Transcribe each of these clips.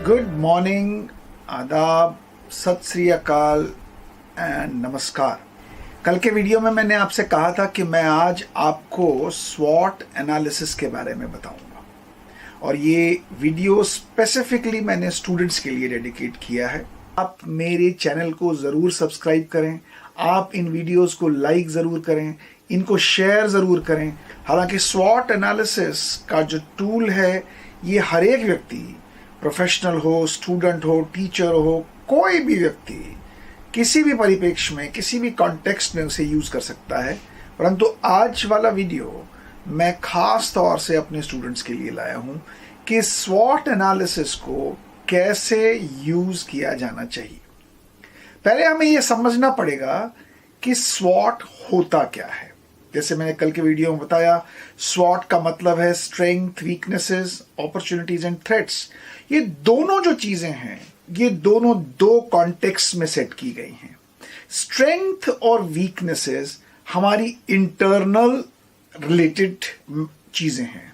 Good morning, आदाब, सत श्री अकाल एंड नमस्कार। कल के वीडियो में मैंने आपसे कहा था कि मैं आज आपको स्वॉट एनालिसिस के बारे में बताऊंगा और ये वीडियो स्पेसिफिकली मैंने स्टूडेंट्स के लिए डेडिकेट किया है। आप मेरे चैनल को ज़रूर सब्सक्राइब करें, आप इन वीडियोस को लाइक ज़रूर करें, इनको शेयर ज़रूर करें। हालांकि स्वॉट एनालिसिस का जो टूल है ये हर एक व्यक्ति, प्रोफेशनल हो, स्टूडेंट हो, टीचर हो, कोई भी व्यक्ति किसी भी परिप्रेक्ष्य में, किसी भी कॉन्टेक्स्ट में उसे यूज़ कर सकता है। परंतु आज वाला वीडियो मैं खास तौर से अपने स्टूडेंट्स के लिए लाया हूँ कि स्वॉट एनालिसिस को कैसे यूज़ किया जाना चाहिए। पहले हमें यह समझना पड़ेगा कि स्वॉट होता क्या है। जैसे मैंने कल के वीडियो में बताया, स्वॉट का मतलब है strength, weaknesses, opportunities and threats. ये दोनों जो चीजें हैं, ये दोनों दो कॉन्टेक्स्ट में सेट की गई हैं। स्ट्रेंथ और वीकनेसेस हमारी इंटरनल रिलेटेड चीजें हैं,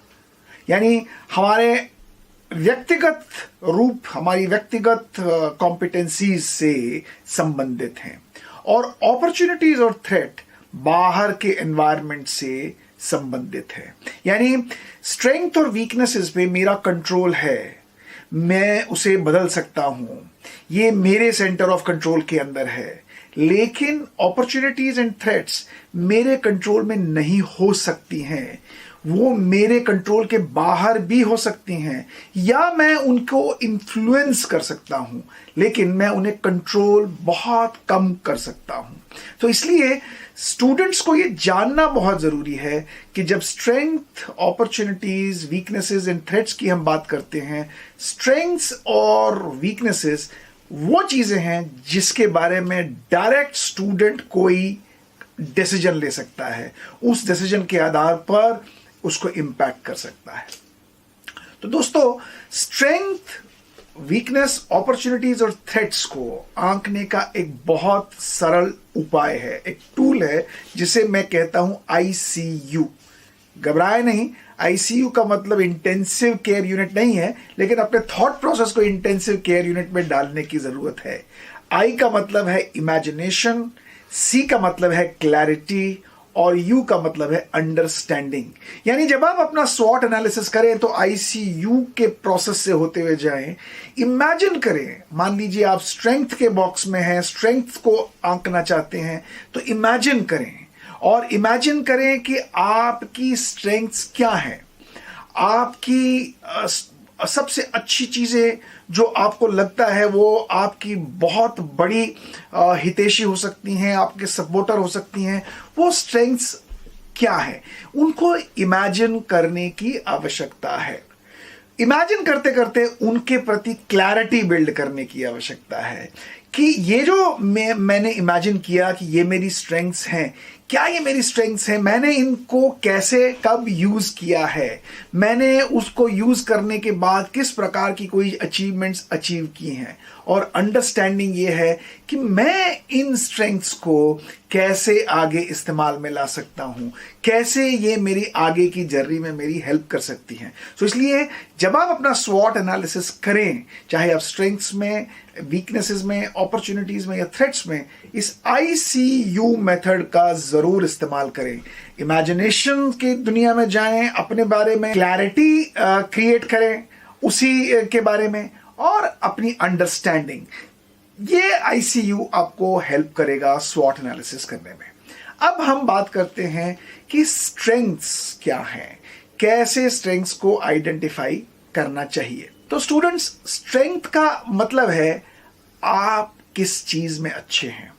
यानी हमारे व्यक्तिगत रूप, हमारी व्यक्तिगत कॉम्पिटेंसीज से संबंधित हैं। और अपॉर्चुनिटीज और थ्रेट बाहर के एनवायरनमेंट से संबंधित है। यानी स्ट्रेंथ और वीकनेसेस पे मेरा कंट्रोल है, मैं उसे बदल सकता हूं, ये मेरे सेंटर ऑफ कंट्रोल के अंदर है। लेकिन अपॉर्चुनिटीज एंड थ्रेट्स मेरे कंट्रोल में नहीं हो सकती हैं, वो मेरे कंट्रोल के बाहर भी हो सकती हैं, या मैं उनको इन्फ्लुएंस कर सकता हूं लेकिन मैं उन्हें कंट्रोल बहुत कम कर सकता हूं। तो इसलिए स्टूडेंट्स को ये जानना बहुत जरूरी है कि जब strength, opportunities, weaknesses and threats की हम बात करते हैं, स्ट्रेंथ्स और वीकनेसेस वो चीजें हैं जिसके बारे में डायरेक्ट स्टूडेंट कोई डिसीजन ले सकता है, उस डिसीजन के आधार पर उसको इंपैक्ट कर सकता है। तो दोस्तों, स्ट्रेंथ, वीकनेस, अपॉर्चुनिटीज और थ्रेट्स को आंकने का एक बहुत सरल उपाय है, एक टूल है जिसे मैं कहता हूं ICU। घबराए नहीं, ICU का मतलब इंटेंसिव केयर यूनिट नहीं है, लेकिन अपने थॉट प्रोसेस को इंटेंसिव केयर यूनिट में डालने की जरूरत है। I का मतलब है इमेजिनेशन, C का मतलब है क्लैरिटी और U का मतलब है अंडरस्टैंडिंग। यानी जब आप अपना स्वॉट एनालिसिस करें तो ICU के प्रोसेस से होते हुए जाएं। इमेजिन करें, मान लीजिए आप स्ट्रेंथ के बॉक्स में हैं, स्ट्रेंथ को आंकना चाहते हैं, तो इमेजिन करें और इमेजिन करें कि आपकी स्ट्रेंथ्स क्या है, आपकी सबसे अच्छी चीजें जो आपको लगता है वो आपकी बहुत बड़ी हितैषी हो सकती हैं, आपके सपोर्टर हो सकती हैं, वो स्ट्रेंथ्स क्या है, उनको इमेजिन करने की आवश्यकता है। इमेजिन करते करते उनके प्रति क्लैरिटी बिल्ड करने की आवश्यकता है कि ये जो मैंने इमेजिन किया कि ये मेरी स्ट्रेंथ्स हैं, क्या ये मेरी स्ट्रेंथ्स हैं, मैंने इनको कैसे कब यूज किया है, मैंने उसको यूज करने के बाद किस प्रकार की कोई अचीवमेंट्स अचीव की हैं। और अंडरस्टैंडिंग ये है कि मैं इन स्ट्रेंथ्स को कैसे आगे इस्तेमाल में ला सकता हूं, कैसे ये मेरी आगे की जर्नी में मेरी हेल्प कर सकती हैं। तो इसलिए जब आप अपना स्वॉट एनालिसिस करें, चाहे आप स्ट्रेंथ्स में, वीकनेसेस में, अपॉर्चुनिटीज में या थ्रेट्स में, इस ICU मेथड का जरूर इस्तेमाल करें। इमेजिनेशन की दुनिया में जाएं, अपने बारे में क्लैरिटी क्रिएट करें उसी के बारे में, और अपनी अंडरस्टैंडिंग, ये ICU आपको हेल्प करेगा स्वॉट एनालिसिस करने में। अब हम बात करते हैं कि स्ट्रेंथ्स क्या हैं, कैसे स्ट्रेंथ्स को आइडेंटिफाई करना चाहिए। तो स्टूडेंट्स, स्ट्रेंथ का मतलब है आप किस चीज में अच्छे हैं।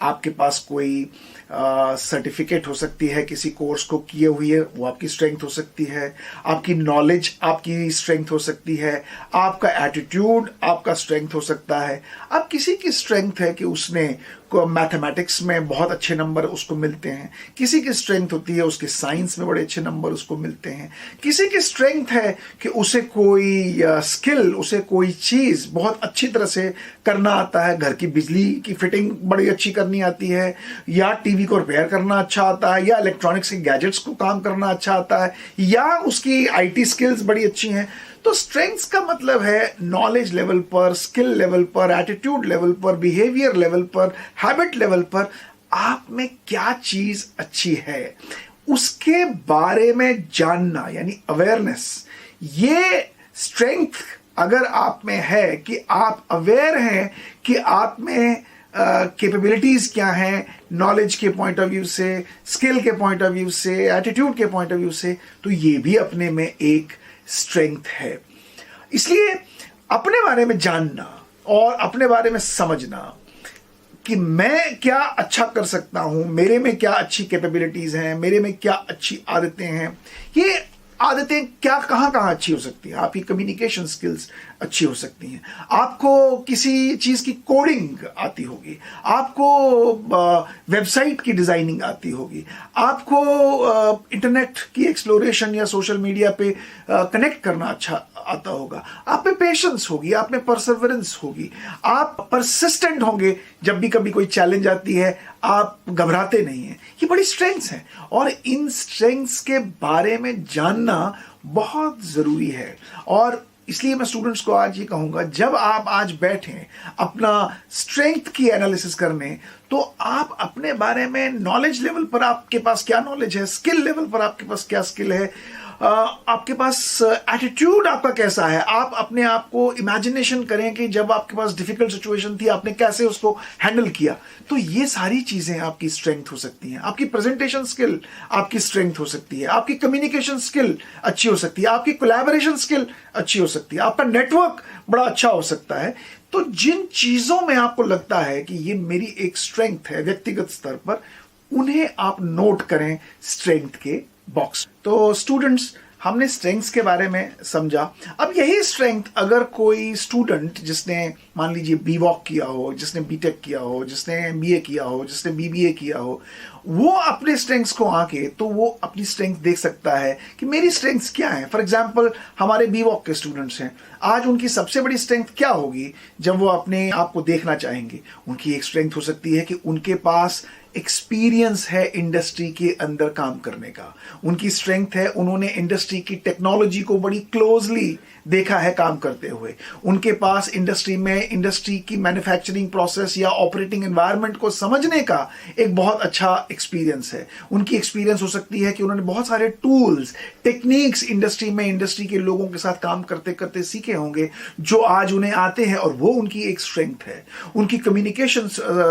आपके पास कोई सर्टिफिकेट हो सकती है किसी कोर्स को किए हुए, वो आपकी स्ट्रेंथ हो सकती है। आपकी नॉलेज आपकी स्ट्रेंथ हो सकती है। आपका एटीट्यूड आपका स्ट्रेंथ हो सकता है। अब किसी की स्ट्रेंथ है कि उसने मैथमेटिक्स में बहुत अच्छे नंबर उसको मिलते हैं, किसी की स्ट्रेंथ होती है उसके साइंस में बड़े अच्छे नंबर उसको मिलते हैं, किसी की स्ट्रेंथ है कि उसे कोई स्किल, उसे कोई चीज़ बहुत अच्छी तरह से करना आता है, घर की बिजली की फिटिंग बड़ी अच्छी करनी आती है, या टीवी को रिपेयर करना अच्छा आता है, या इलेक्ट्रॉनिक्स के गैजेट्स को काम करना अच्छा आता है, या उसकी IT स्किल्स बड़ी अच्छी हैं। तो स्ट्रेंथ्स का मतलब है नॉलेज लेवल पर, स्किल लेवल पर, एटीट्यूड लेवल पर, बिहेवियर लेवल पर, हैबिट लेवल पर आप में क्या चीज अच्छी है उसके बारे में जानना, यानी अवेयरनेस। ये स्ट्रेंथ अगर आप में है कि आप अवेयर हैं कि आप में कैपेबिलिटीज क्या हैं, नॉलेज के पॉइंट ऑफ व्यू से, स्किल के पॉइंट ऑफ व्यू से, एटीट्यूड के पॉइंट ऑफ व्यू से, तो ये भी अपने में एक स्ट्रेंथ है। इसलिए अपने बारे में जानना और अपने बारे में समझना कि मैं क्या अच्छा कर सकता हूं, मेरे में क्या अच्छी कैपेबिलिटीज हैं, मेरे में क्या अच्छी आदतें हैं, ये आदतें क्या कहां कहां अच्छी हो सकती हैं। आपकी कम्युनिकेशन स्किल्स अच्छी हो सकती हैं, आपको किसी चीज की कोडिंग आती होगी, आपको वेबसाइट की डिजाइनिंग आती होगी, आपको इंटरनेट की एक्सप्लोरेशन या सोशल मीडिया पे कनेक्ट करना अच्छा आता होगा, आप में पेशेंस होगी, आप में परसेवरेंस होगी, आप परसिस्टेंट होंगे, जब भी कभी कोई चैलेंज आती है आप घबराते नहीं हैं। ये बड़ी स्ट्रेंथ्स हैं और इन स्ट्रेंथ्स के बारे में जानना बहुत जरूरी है। और इसलिए मैं स्टूडेंट्स को आज ये कहूंगा, जब आप आज बैठें अपना स्ट्रेंथ की एनालिसिस करने, तो आप अपने बारे में नॉलेज लेवल पर आपके पास क्या नॉलेज है, स्किल लेवल पर आपके पास क्या स्किल है, आपके पास एटीट्यूड आपका कैसा है, आप अपने आप को इमेजिनेशन करें कि जब आपके पास डिफिकल्ट सिचुएशन थी आपने कैसे उसको हैंडल किया। तो ये सारी चीजें आपकी स्ट्रेंथ हो सकती हैं। आपकी प्रेजेंटेशन स्किल आपकी स्ट्रेंथ हो सकती है, आपकी कम्युनिकेशन स्किल अच्छी हो सकती है, आपकी कोलैबोरेशन स्किल अच्छी हो सकती है, आपका नेटवर्क बड़ा अच्छा हो सकता है। तो जिन चीजों में आपको लगता है कि ये मेरी एक स्ट्रेंथ है व्यक्तिगत स्तर पर, उन्हें आप नोट करें स्ट्रेंथ के बॉक्स। तो स्टूडेंट्स, हमने स्ट्रेंथ्स के बारे में समझा। अब यही स्ट्रेंथ अगर कोई स्टूडेंट जिसने मान लीजिए बीवॉक किया हो, जिसने बीटेक किया हो, जिसने एमबीए किया हो, जिसने बीबीए किया हो, वो अपने स्ट्रेंथ्स को आके तो वो अपनी स्ट्रेंथ देख सकता है कि मेरी स्ट्रेंथ्स क्या हैं। फॉर एग्जांपल हमारे बीवॉक के स्टूडेंट्स हैं, आज उनकी सबसे बड़ी स्ट्रेंथ क्या होगी जब वो अपने आप को देखना चाहेंगे? उनकी एक स्ट्रेंथ हो सकती है कि उनके पास एक्सपीरियंस है इंडस्ट्री के अंदर काम करने का। उनकी स्ट्रेंथ है उन्होंने इंडस्ट्री की टेक्नोलॉजी को बड़ी क्लोजली देखा है काम करते हुए। उनके पास इंडस्ट्री में इंडस्ट्री की मैन्युफैक्चरिंग प्रोसेस या ऑपरेटिंग एनवायरनमेंट को समझने का एक बहुत अच्छा एक्सपीरियंस है। उनकी एक्सपीरियंस हो सकती है कि उन्होंने बहुत सारे टूल्स, टेक्निक्स इंडस्ट्री में इंडस्ट्री के लोगों के साथ काम करते करते सीखे होंगे जो आज उन्हें आते हैं, और वो उनकी एक स्ट्रेंथ है। उनकी कम्युनिकेशन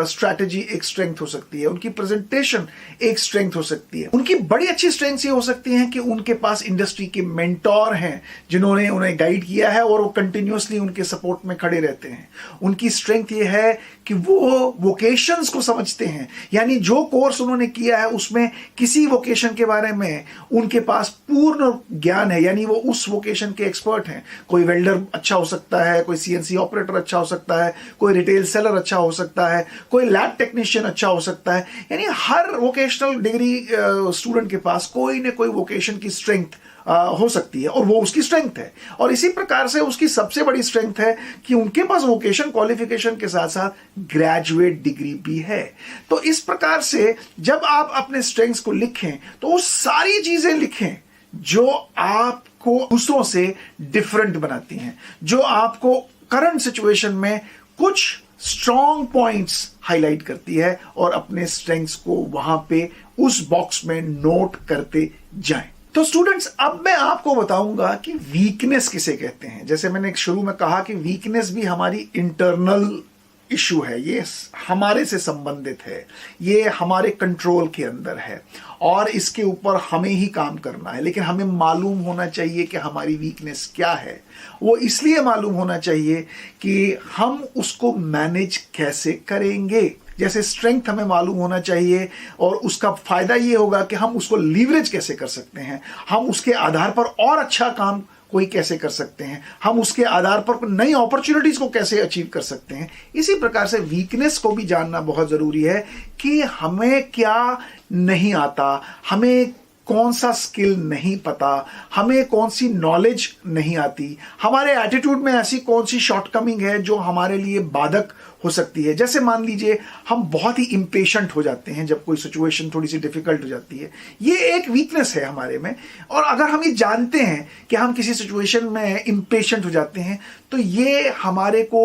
स्ट्रैटेजी एक स्ट्रेंथ हो सकती है, उनकी प्रेजेंटेशन एक स्ट्रेंथ हो सकती है। उनकी बड़ी अच्छी स्ट्रेंथ्स ये हो सकती हैं कि उनके पास इंडस्ट्री के मेंटोर हैं जिन्होंने उन्हें गाइड किया है और वो कंटिन्यूअसली उनके सपोर्ट में खड़े रहते हैं। उनकी स्ट्रेंथ ये है कि वो वोकेशंस को समझते हैं, यानी जो कोर्स उन्होंने किया है उसमें किसी वोकेशन के बारे में उनके पास पूर्ण ज्ञान है, यानी वो उस वोकेशन के एक्सपर्ट हैं। कोई वेल्डर अच्छा हो सकता है, कोई सीएनसी ऑपरेटर अच्छा हो सकता है, कोई रिटेल सेलर अच्छा हो सकता है, कोई लैब टेक्नीशियन अच्छा हो सकता है। यानी हर वोकेशनल डिग्री स्टूडेंट के पास कोई ना कोई वोकेशन की स्ट्रेंथ हो सकती है और वो उसकी स्ट्रेंथ है। और इसी प्रकार से उसकी सबसे बड़ी स्ट्रेंथ है कि उनके पास वोकेशन क्वालिफिकेशन के साथ साथ ग्रेजुएट डिग्री भी है। तो इस प्रकार से जब आप अपने स्ट्रेंथ्स को लिखें तो वो सारी चीजें लिखें जो आपको दूसरों से डिफरेंट बनाती हैं, जो आपको करंट सिचुएशन में कुछ स्ट्रॉन्ग पॉइंट्स हाईलाइट करती है, और अपने स्ट्रेंथ्स को वहां पे उस बॉक्स में नोट करते जाएं। तो स्टूडेंट्स, अब मैं आपको बताऊंगा कि वीकनेस किसे कहते हैं। जैसे मैंने शुरू में कहा कि वीकनेस भी हमारी इंटरनल इशू है, ये हमारे से संबंधित है, ये हमारे कंट्रोल के अंदर है और इसके ऊपर हमें ही काम करना है। लेकिन हमें मालूम होना चाहिए कि हमारी वीकनेस क्या है। वो इसलिए मालूम होना चाहिए कि हम उसको मैनेज कैसे करेंगे। जैसे स्ट्रेंथ हमें मालूम होना चाहिए और उसका फायदा ये होगा कि हम उसको लीवरेज कैसे कर सकते हैं, हम उसके आधार पर और अच्छा काम कोई कैसे कर सकते हैं, हम उसके आधार पर नई अपॉर्चुनिटीज को कैसे अचीव कर सकते हैं। इसी प्रकार से वीकनेस को भी जानना बहुत जरूरी है कि हमें क्या नहीं आता, हमें कौन सा स्किल नहीं पता, हमें कौन सी नॉलेज नहीं आती, हमारे एटीट्यूड में ऐसी कौन सी शॉर्टकमिंग है जो हमारे लिए बाधक हो सकती है। जैसे मान लीजिए हम बहुत ही इम्पेशेंट हो जाते हैं जब कोई सिचुएशन थोड़ी सी डिफिकल्ट हो जाती है, ये एक वीकनेस है हमारे में। और अगर हम ये जानते हैं कि हम किसी सिचुएशन में इम्पेशेंट हो जाते हैं तो ये हमारे को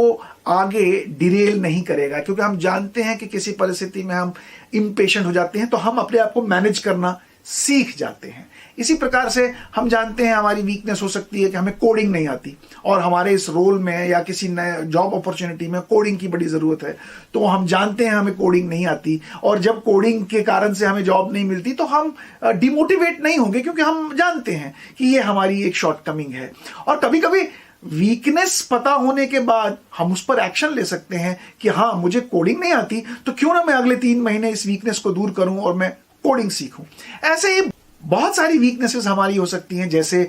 आगे डिरेल नहीं करेगा, क्योंकि हम जानते हैं कि किसी परिस्थिति में हम इम्पेशेंट हो जाते हैं तो हम अपने आप को मैनेज करना सीख जाते हैं। इसी प्रकार से हम जानते हैं हमारी वीकनेस हो सकती है कि हमें कोडिंग नहीं आती और हमारे इस रोल में या किसी नए जॉब अपॉर्चुनिटी में कोडिंग की बड़ी ज़रूरत है, तो हम जानते हैं हमें कोडिंग नहीं आती और जब कोडिंग के कारण से हमें जॉब नहीं मिलती तो हम डिमोटिवेट नहीं होंगे, क्योंकि हम जानते हैं कि ये हमारी एक शॉर्टकमिंग है। और कभी कभी वीकनेस पता होने के बाद हम उस पर एक्शन ले सकते हैं कि हाँ, मुझे कोडिंग नहीं आती तो क्यों ना मैं अगले 3 महीने इस वीकनेस को दूर करूं और मैं कोडिंग सीखूं। ऐसे ही बहुत सारी वीकनेसेस हमारी हो सकती हैं, जैसे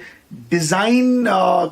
डिज़ाइन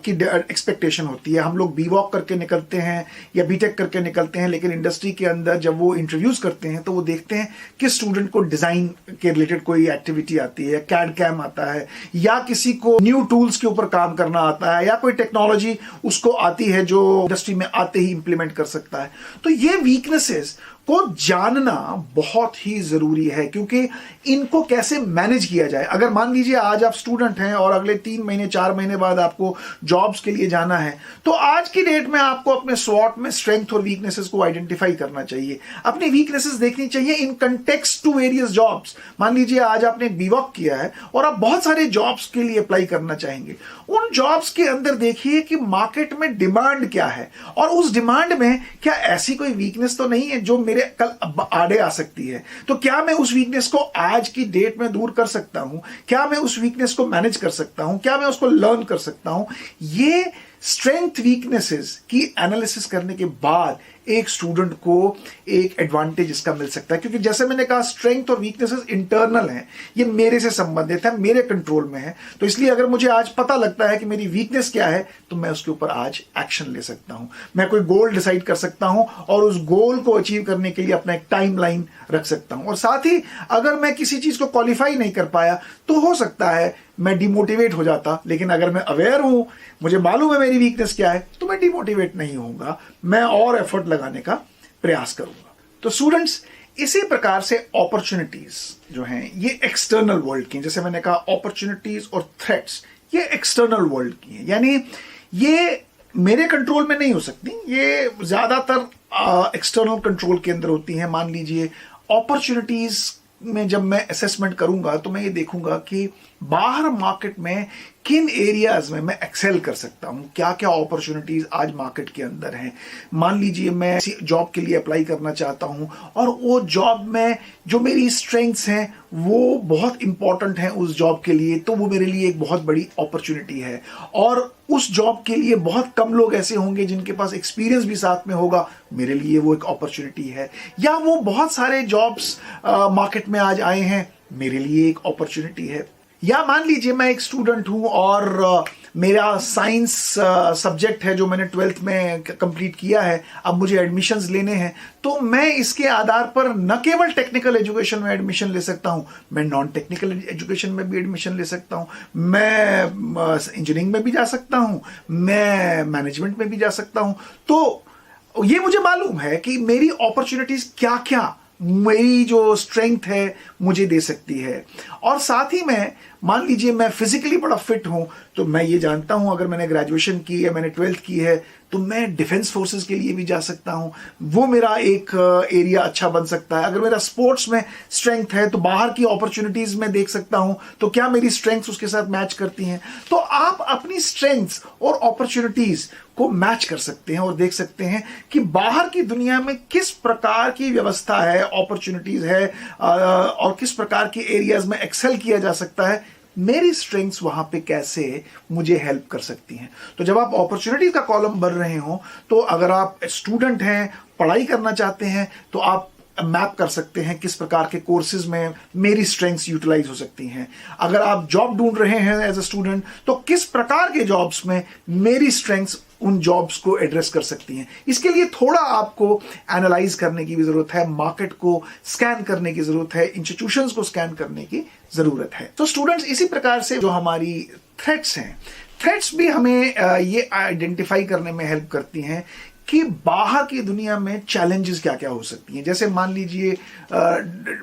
की एक्सपेक्टेशन होती है। हम लोग बीवॉक करके निकलते हैं या बीटेक करके निकलते हैं, लेकिन इंडस्ट्री के अंदर जब वो इंटरव्यूज़ करते हैं तो वो देखते हैं कि स्टूडेंट को डिज़ाइन के रिलेटेड कोई एक्टिविटी आती है, कैड कैम आता है, या किसी को न्यू टूल्स के ऊपर काम करना आता है, या कोई टेक्नोलॉजी उसको आती है जो इंडस्ट्री में आते ही इंप्लीमेंट कर सकता है। तो ये वीकनेसेस को जानना बहुत ही जरूरी है, क्योंकि इनको कैसे मैनेज किया जाए। अगर मान लीजिए आज आप स्टूडेंट हैं और अगले 3 महीने 4 महीने बाद आपको जॉब्स के लिए जाना है, तो आज की डेट में आपको अपने स्वॉट में स्ट्रेंथ और वीकनेसेस को आइडेंटिफाई करना चाहिए। अपनी वीकनेसेस देखनी चाहिए in context to various jobs. मान लीजिए आज आपने बीवॉक किया है और आप बहुत सारे जॉब्स के लिए अप्लाई करना चाहेंगे, उन जॉब्स के अंदर देखिए कि मार्केट में डिमांड क्या है और उस डिमांड में क्या ऐसी कोई वीकनेस तो नहीं है जो मेरे कल आड़े आ सकती है। तो क्या मैं उस वीकनेस को आज की डेट में दूर कर सकता हूं, क्या मैं उस वीकनेस को मैनेज कर सकता हूं, क्या मैं उसको लर्न कर सकता हूं। ये स्ट्रेंथ वीकनेसेस की एनालिसिस करने के बाद एक स्टूडेंट को एक एडवांटेज इसका मिल सकता है, क्योंकि जैसे मैंने कहा स्ट्रेंथ और वीकनेसेस इंटरनल हैं, ये मेरे से संबंधित है, मेरे कंट्रोल में है। तो इसलिए अगर मुझे आज पता लगता है कि मेरी वीकनेस क्या है तो मैं उसके ऊपर आज एक्शन ले सकता हूं। मैं कोई गोल डिसाइड कर सकता हूं और उस गोल को अचीव करने के लिए अपना एक टाइम लाइन रख सकता हूं। और साथ ही अगर मैं किसी चीज को क्वालिफाई नहीं कर पाया तो हो सकता है मैं डिमोटिवेट हो जाता, लेकिन अगर मैं अवेयर हूं, मुझे मालूम है मेरी वीकनेस क्या है, तो मैं डिमोटिवेट नहीं होऊंगा, मैं और एफर्ट लगाने का प्रयास करूंगा। तो स्टूडेंट्स, इसी प्रकार से अपॉर्चुनिटीज जो हैं ये एक्सटर्नल वर्ल्ड की हैं। जैसे मैंने कहा अपॉर्चुनिटीज और थ्रेट्स ये एक्सटर्नल वर्ल्ड की हैं, यानी ये मेरे कंट्रोल में नहीं हो सकती, ये ज्यादातर एक्सटर्नल कंट्रोल के अंदर होती हैं। मान लीजिए अपॉर्चुनिटीज में जब मैं असेसमेंट करूंगा तो मैं ये देखूंगा कि बाहर मार्केट में किन एरियाज में मैं एक्सेल कर सकता हूं, क्या क्या अपॉर्चुनिटीज आज मार्केट के अंदर हैं। मान लीजिए मैं जॉब के लिए अप्लाई करना चाहता हूं और वो जॉब में जो मेरी स्ट्रेंथ्स हैं वो बहुत इंपॉर्टेंट हैं उस जॉब के लिए, तो वो मेरे लिए एक बहुत बड़ी अपॉर्चुनिटी है। और उस जॉब के लिए बहुत कम लोग ऐसे होंगे जिनके पास एक्सपीरियंस भी साथ में होगा, मेरे लिए वो एक अपॉर्चुनिटी है। या वो बहुत सारे जॉब्स मार्केट में आज आए हैं, मेरे लिए एक अपॉर्चुनिटी है। या मान लीजिए मैं एक स्टूडेंट हूं और मेरा साइंस सब्जेक्ट है जो मैंने 12th में कंप्लीट किया है, अब मुझे एडमिशन्स लेने हैं, तो मैं इसके आधार पर न केवल टेक्निकल एजुकेशन में एडमिशन ले सकता हूं, मैं नॉन टेक्निकल एजुकेशन में भी एडमिशन ले सकता हूं, मैं इंजीनियरिंग में भी जा सकता हूं, मैं मैनेजमेंट में भी जा सकता हूं। तो ये मुझे मालूम है कि मेरी अपॉर्चुनिटीज क्या क्या मेरी जो स्ट्रेंथ है मुझे दे सकती है। और साथ ही में मान लीजिए मैं फिजिकली बड़ा फिट हूं, तो मैं ये जानता हूं अगर मैंने ग्रेजुएशन की है, मैंने 12th की है, तो मैं डिफेंस फोर्सेस के लिए भी जा सकता हूं, वो मेरा एक एरिया अच्छा बन सकता है। अगर मेरा स्पोर्ट्स में स्ट्रेंथ है तो बाहर की अपॉर्चुनिटीज में देख सकता हूं, तो क्या मेरी स्ट्रेंथ्स उसके साथ मैच करती हैं। तो आप अपनी स्ट्रेंथ्स और अपॉर्चुनिटीज को मैच कर सकते हैं और देख सकते हैं कि बाहर की दुनिया में किस प्रकार की व्यवस्था है, अपॉर्चुनिटीज है और किस प्रकार के एरियाज में एक्सेल किया जा सकता है, मेरी स्ट्रेंथ्स वहां पे कैसे मुझे हेल्प कर सकती हैं। तो जब आप अपॉर्चुनिटीज का कॉलम भर रहे हो, तो अगर आप स्टूडेंट हैं, पढ़ाई करना चाहते हैं, तो आप मैप कर सकते हैं किस प्रकार के कोर्सेज में मेरी स्ट्रेंथ्स यूटिलाइज हो सकती हैं। अगर आप जॉब ढूंढ रहे हैं एज अ स्टूडेंट, तो किस प्रकार के जॉब्स में मेरी स्ट्रेंथ्स उन जॉब्स को एड्रेस कर सकती हैं। इसके लिए थोड़ा आपको एनालाइज करने की भी जरूरत है, मार्केट को स्कैन करने की जरूरत है, इंस्टीट्यूशंस को स्कैन करने की जरूरत है। तो स्टूडेंट्स, इसी प्रकार से जो हमारी थ्रेट्स हैं, थ्रेट्स भी हमें ये आइडेंटिफाई करने में हेल्प करती हैं कि बाहर की दुनिया में चैलेंजेस क्या क्या हो सकती हैं। जैसे मान लीजिए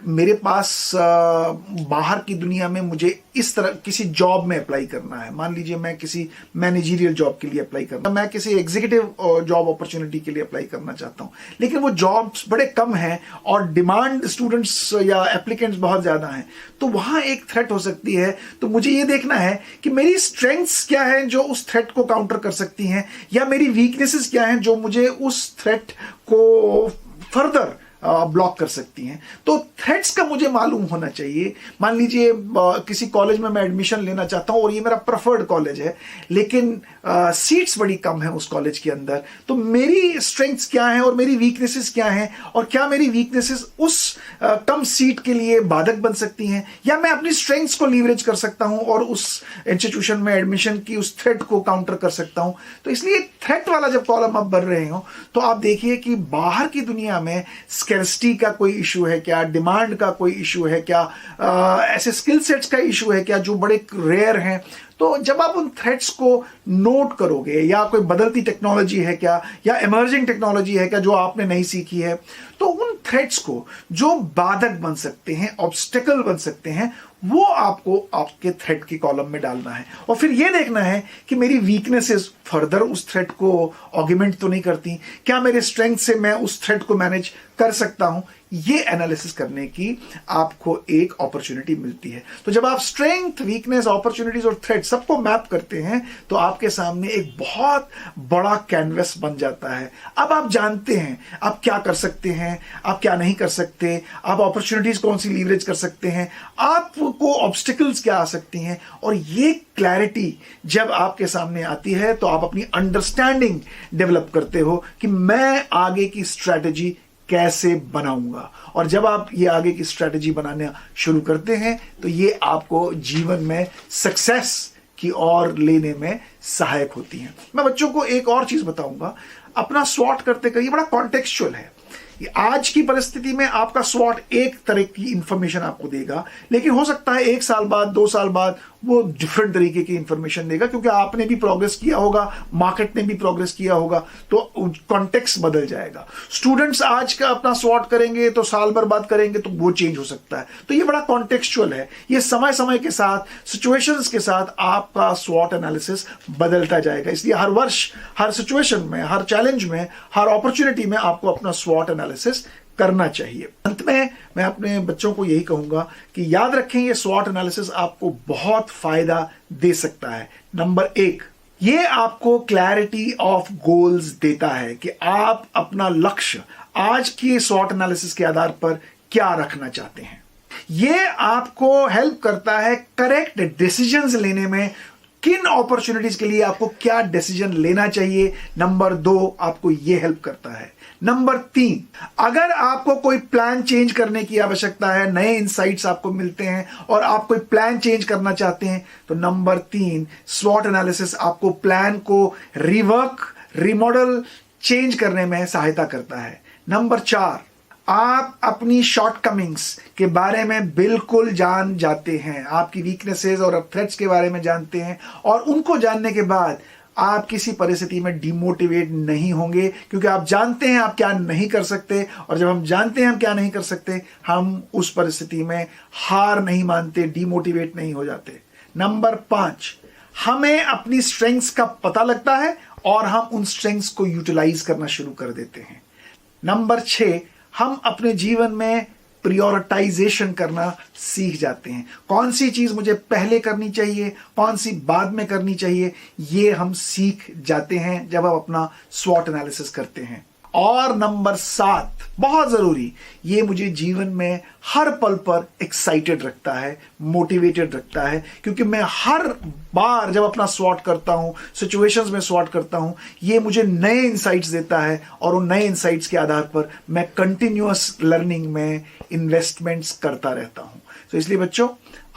मेरे पास बाहर की दुनिया में मुझे इस तरह किसी जॉब में अप्लाई करना है। मान लीजिए मैं किसी मैनेजरियल जॉब के लिए अप्लाई करना, मैं किसी एग्जीक्यूटिव जॉब अपॉर्चुनिटी के लिए अप्लाई करना चाहता हूं, लेकिन वो जॉब्स बड़े कम हैं और डिमांड स्टूडेंट्स या एप्लीकेंट्स बहुत ज्यादा हैं, तो वहां एक थ्रेट हो सकती है। तो मुझे ये देखना है कि मेरी स्ट्रेंथ्स क्या हैं जो उस थ्रेट को काउंटर कर सकती हैं, या मेरी वीकनेसेस क्या हैं जो मुझे उस थ्रेट को फर्दर ब्लॉक कर सकती हैं। तो थ्रेट्स का मुझे मालूम होना चाहिए। मान लीजिए किसी कॉलेज में मैं एडमिशन लेना चाहता हूं और ये मेरा प्रेफर्ड कॉलेज है, लेकिन सीट्स बड़ी कम है उस कॉलेज के अंदर, तो मेरी स्ट्रेंथ्स क्या हैं और मेरी वीकनेसेस क्या हैं, और क्या मेरी वीकनेसेस उस कम सीट के लिए बाधक बन सकती हैं, या मैं अपनी स्ट्रेंथ्स को लीवरेज कर सकता हूं और उस इंस्टीट्यूशन में एडमिशन की उस थ्रेट को काउंटर कर सकता हूं। तो इसलिए थ्रेट वाला जब कॉलम आप भर रहे हो तो आप देखिए कि बाहर की दुनिया में स्कैर्सिटी का कोई इशू है क्या, डिमांड का कोई इशू है क्या, ऐसे स्किल सेट्स का इशू है क्या जो बड़े रेयर हैं। तो जब आप उन थ्रेट्स को नोट करोगे, या कोई बदलती टेक्नोलॉजी है क्या, या इमर्जिंग टेक्नोलॉजी है क्या जो आपने नहीं सीखी है, तो उन थ्रेट्स को जो बाधक बन सकते हैं, ऑब्स्टेकल बन सकते हैं, वो आपको आपके थ्रेट की कॉलम में डालना है। और फिर ये देखना है कि मेरी वीकनेसेस फर्दर उस थ्रेट को ऑगमेंट तो नहीं करती, क्या मेरे स्ट्रेंथ से मैं उस थ्रेट को मैनेज कर सकता हूं। ये एनालिसिस करने की आपको एक अपॉर्चुनिटी मिलती है। तो जब आप स्ट्रेंथ, वीकनेस, अपॉर्चुनिटीज और थ्रेट सबको मैप करते हैं तो आपके सामने एक बहुत बड़ा कैनवस बन जाता है। अब आप जानते हैं आप क्या कर सकते हैं, आप क्या नहीं कर सकते, आप अपॉर्चुनिटीज कौन सी लीवरेज कर सकते हैं, आपको ऑब्स्टिकल्स क्या आ सकती हैं। और ये क्लैरिटी जब आपके सामने आती है तो आप अपनी अंडरस्टैंडिंग डेवलप करते हो कि मैं आगे की स्ट्रैटेजी कैसे बनाऊंगा। और जब आप ये आगे की स्ट्रैटेजी बनाना शुरू करते हैं तो ये आपको जीवन में सक्सेस की ओर लेने में सहायक होती हैं। मैं बच्चों को एक और चीज बताऊंगा, अपना स्वॉट करते करिए, बड़ा कॉन्टेक्सचुअल है। आज की परिस्थिति में आपका स्वॉट एक तरह की इंफॉर्मेशन आपको देगा, लेकिन हो सकता है 1 साल बाद, 2 साल बाद वो डिफरेंट तरीके की इंफॉर्मेशन देगा, क्योंकि आपने भी प्रोग्रेस किया होगा, मार्केट ने भी प्रोग्रेस किया होगा, तो कॉन्टेक्स्ट बदल जाएगा। स्टूडेंट्स आज का अपना स्वॉट करेंगे तो साल भर बाद करेंगे तो वो चेंज हो सकता है। तो ये बड़ा कॉन्टेक्सचुअल है, ये समय समय के साथ, सिचुएशंस के साथ आपका स्वॉट एनालिसिस बदलता जाएगा। इसलिए हर वर्ष, हर सिचुएशन में, हर चैलेंज में, हर अपॉर्चुनिटी में आपको अपना स्वॉट एनालिसिस करना चाहिए। अंत में मैं अपने बच्चों को यही कहूंगा कि याद रखें, ये स्वॉट एनालिसिस आपको बहुत फायदा दे सकता है। नंबर 1, ये आपको क्लैरिटी ऑफ गोल्स देता है कि आप अपना लक्ष्य आज की स्वॉट एनालिसिस के आधार पर क्या रखना चाहते हैं। ये आपको हेल्प करता है करेक्ट डिसीजंस लेने में, किन अपॉर्चुनिटीज के लिए आपको क्या डिसीजन लेना चाहिए। नंबर 2, आपको यह हेल्प करता है। नंबर 3, अगर आपको कोई प्लान चेंज करने की आवश्यकता है, नए इनसाइट्स आपको मिलते हैं और आप कोई प्लान चेंज करना चाहते हैं, तो नंबर 3, स्वॉट एनालिसिस आपको प्लान को रिवर्क, रिमॉडल, चेंज करने में सहायता करता है। नंबर 4, आप अपनी शॉर्टकमिंग्स के बारे में बिल्कुल जान जाते हैं, आपकी वीकनेसेस और थ्रेट्स के बारे में जानते हैं, और उनको जानने के बाद आप किसी परिस्थिति में डिमोटिवेट नहीं होंगे, क्योंकि आप जानते हैं आप क्या नहीं कर सकते। और जब हम जानते हैं हम क्या नहीं कर सकते, हम उस परिस्थिति में हार नहीं मानते, डिमोटिवेट नहीं हो जाते। नंबर 5, हमें अपनी स्ट्रेंथ्स का पता लगता है और हम उन स्ट्रेंथ्स को यूटिलाइज करना शुरू कर देते हैं। नंबर 6, हम अपने जीवन में प्रायोरिटाइजेशन करना सीख जाते हैं। कौन सी चीज मुझे पहले करनी चाहिए, कौन सी बाद में करनी चाहिए, ये हम सीख जाते हैं जब हम अपना स्वॉट एनालिसिस करते हैं। और नंबर 7, बहुत जरूरी, ये मुझे जीवन में हर पल पर एक्साइटेड रखता है, मोटिवेटेड रखता है, क्योंकि मैं हर बार जब अपना स्वॉट करता हूं, सिचुएशंस में स्वॉट करता हूं, ये मुझे नए इंसाइट्स देता है और उन नए इंसाइट्स के आधार पर मैं कंटिन्यूअस लर्निंग में इन्वेस्टमेंट्स करता रहता हूं। तो इसलिए बच्चों,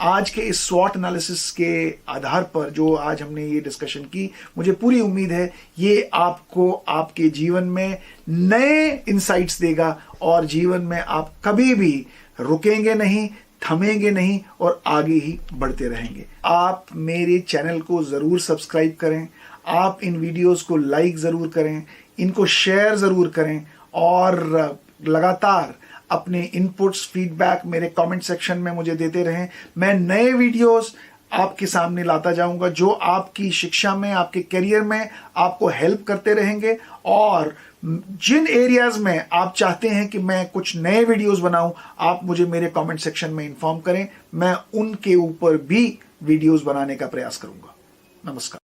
आज के इस स्वॉट एनालिसिस के आधार पर जो आज हमने ये डिस्कशन की, मुझे पूरी उम्मीद है ये आपको आपके जीवन में नए इंसाइट्स देगा और जीवन में आप कभी भी रुकेंगे नहीं, थमेंगे नहीं और आगे ही बढ़ते रहेंगे। आप मेरे चैनल को जरूर सब्सक्राइब करें, आप इन वीडियोस को लाइक जरूर करें, इनको शेयर जरूर करें और लगातार अपने इनपुट्स, फीडबैक मेरे कमेंट सेक्शन में मुझे देते रहें। मैं नए वीडियोस आपके सामने लाता जाऊंगा जो आपकी शिक्षा में, आपके करियर में आपको हेल्प करते रहेंगे। और जिन एरियाज में आप चाहते हैं कि मैं कुछ नए वीडियोस बनाऊं, आप मुझे मेरे कमेंट सेक्शन में इन्फॉर्म करें, मैं उनके ऊपर भी वीडियोस बनाने का प्रयास करूंगा। नमस्कार।